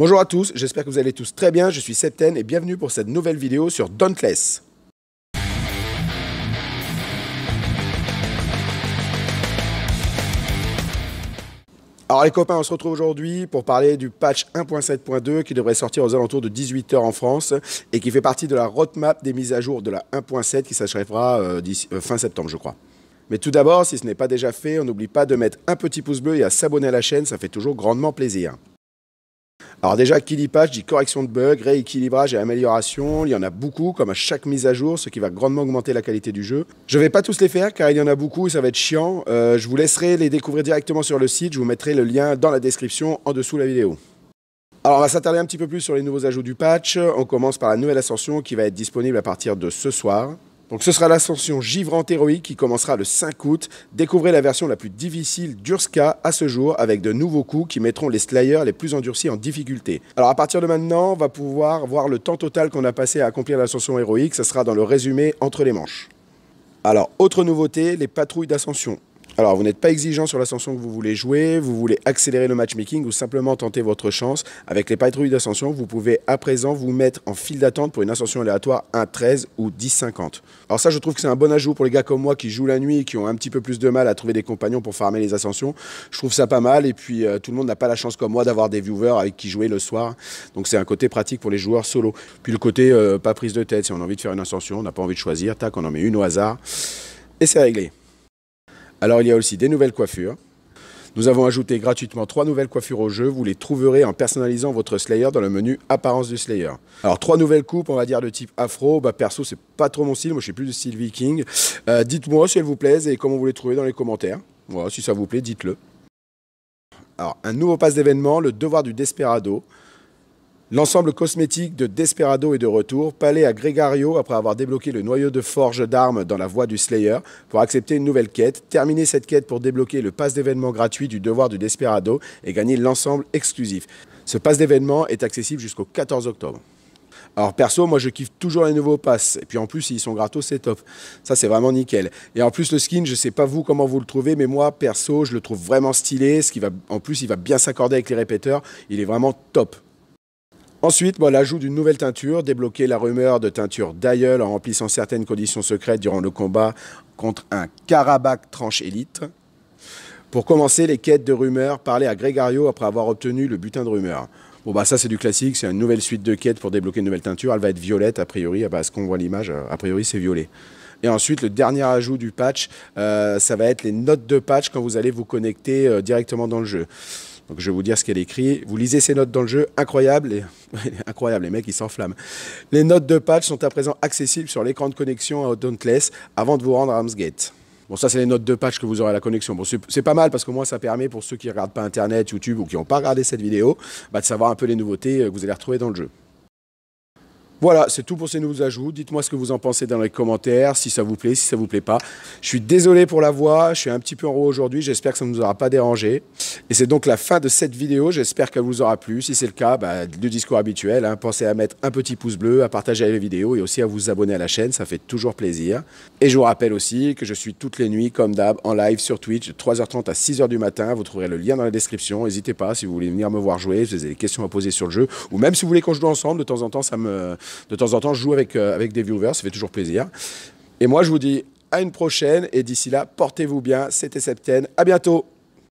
Bonjour à tous, j'espère que vous allez tous très bien, je suis Septen et bienvenue pour cette nouvelle vidéo sur Dauntless. Alors les copains, on se retrouve aujourd'hui pour parler du patch 1.7.2 qui devrait sortir aux alentours de 18 h en France et qui fait partie de la roadmap des mises à jour de la 1.7 qui s'achèvera fin septembre je crois. Mais tout d'abord, si ce n'est pas déjà fait, on n'oublie pas de mettre un petit pouce bleu et à s'abonner à la chaîne, ça fait toujours grandement plaisir. Alors déjà, qui dit patch dit correction de bugs, rééquilibrage et amélioration. Il y en a beaucoup, comme à chaque mise à jour, ce qui va grandement augmenter la qualité du jeu. Je ne vais pas tous les faire, car il y en a beaucoup et ça va être chiant. Je vous laisserai les découvrir directement sur le site. Je vous mettrai le lien dans la description en dessous de la vidéo. Alors on va s'attarder un petit peu plus sur les nouveaux ajouts du patch. On commence par la nouvelle ascension qui va être disponible à partir de ce soir. Donc ce sera l'ascension givrante héroïque qui commencera le 5 août. Découvrez la version la plus difficile d'Urska à ce jour avec de nouveaux coups qui mettront les Slayers les plus endurcis en difficulté. Alors à partir de maintenant, on va pouvoir voir le temps total qu'on a passé à accomplir l'ascension héroïque. Ça sera dans le résumé entre les manches. Alors autre nouveauté, les patrouilles d'ascension. Alors, vous n'êtes pas exigeant sur l'ascension que vous voulez jouer, vous voulez accélérer le matchmaking ou simplement tenter votre chance. Avec les patrouilles d'ascension, vous pouvez à présent vous mettre en file d'attente pour une ascension aléatoire 1.13 ou 10.50. Alors ça, je trouve que c'est un bon ajout pour les gars comme moi qui jouent la nuit et qui ont un petit peu plus de mal à trouver des compagnons pour farmer les ascensions. Je trouve ça pas mal et puis tout le monde n'a pas la chance comme moi d'avoir des viewers avec qui jouer le soir. Donc c'est un côté pratique pour les joueurs solo. Puis le côté pas prise de tête, si on a envie de faire une ascension, on n'a pas envie de choisir, tac, on en met une au hasard et c'est réglé. Alors il y a aussi des nouvelles coiffures. Nous avons ajouté gratuitement 3 nouvelles coiffures au jeu. Vous les trouverez en personnalisant votre Slayer dans le menu apparence du Slayer. Alors 3 nouvelles coupes, on va dire de type afro. Perso, c'est pas trop mon style. Moi, je suis plus du style viking. Dites-moi si elles vous plaisent et comment vous les trouvez dans les commentaires. Voilà, si ça vous plaît, dites-le. Alors un nouveau pass d'événement, le devoir du Desperado. L'ensemble cosmétique de Desperado est de retour. Palais à Gregario après avoir débloqué le noyau de forge d'armes dans la voie du Slayer pour accepter une nouvelle quête. Terminez cette quête pour débloquer le pass d'événement gratuit du devoir du Desperado et gagner l'ensemble exclusif. Ce pass d'événement est accessible jusqu'au 14 octobre. Alors perso, moi je kiffe toujours les nouveaux passes. Et puis en plus, s'ils sont gratos, c'est top. Ça, c'est vraiment nickel. Et en plus, le skin, je sais pas vous comment vous le trouvez, mais moi, perso, je le trouve vraiment stylé. En plus, il va bien s'accorder avec les répéteurs. Il est vraiment top. Ensuite, l'ajout d'une nouvelle teinture, débloquer la rumeur de teinture d'aïeul en remplissant certaines conditions secrètes durant le combat contre un Karabakh tranche élite. Pour commencer, les quêtes de rumeur, parler à Gregario après avoir obtenu le butin de rumeur. Ça c'est du classique, c'est une nouvelle suite de quêtes pour débloquer une nouvelle teinture. Elle va être violette a priori, parce qu'on voit l'image, a priori c'est violet. Et ensuite, le dernier ajout du patch, ça va être les notes de patch quand vous allez vous connecter directement dans le jeu. Donc je vais vous dire ce qu'elle écrit. Vous lisez ces notes dans le jeu, incroyable. Incroyable, les mecs ils s'enflamment. Les notes de patch sont à présent accessibles sur l'écran de connexion à Dauntless avant de vous rendre à Ramsgate. Ça c'est les notes de patch que vous aurez à la connexion. C'est pas mal parce que moi ça permet pour ceux qui ne regardent pas Internet, YouTube ou qui n'ont pas regardé cette vidéo, de savoir un peu les nouveautés que vous allez retrouver dans le jeu. Voilà, c'est tout pour ces nouveaux ajouts. Dites-moi ce que vous en pensez dans les commentaires, si ça vous plaît, si ça vous plaît pas. Je suis désolé pour la voix, je suis un petit peu en haut aujourd'hui, j'espère que ça ne nous aura pas dérangé. Et c'est donc la fin de cette vidéo, j'espère qu'elle vous aura plu. Si c'est le cas, le discours habituel, pensez à mettre un petit pouce bleu, à partager la vidéo et aussi à vous abonner à la chaîne, ça fait toujours plaisir. Et je vous rappelle aussi que je suis toutes les nuits, comme d'hab, en live sur Twitch, de 3h30 à 6h du matin. Vous trouverez le lien dans la description. N'hésitez pas si vous voulez venir me voir jouer, si vous avez des questions à poser sur le jeu, ou même si vous voulez qu'on joue ensemble, de temps en temps, je joue avec des viewers, ça fait toujours plaisir. Et moi, je vous dis à une prochaine, et d'ici là, portez-vous bien. C'était Septen, à bientôt.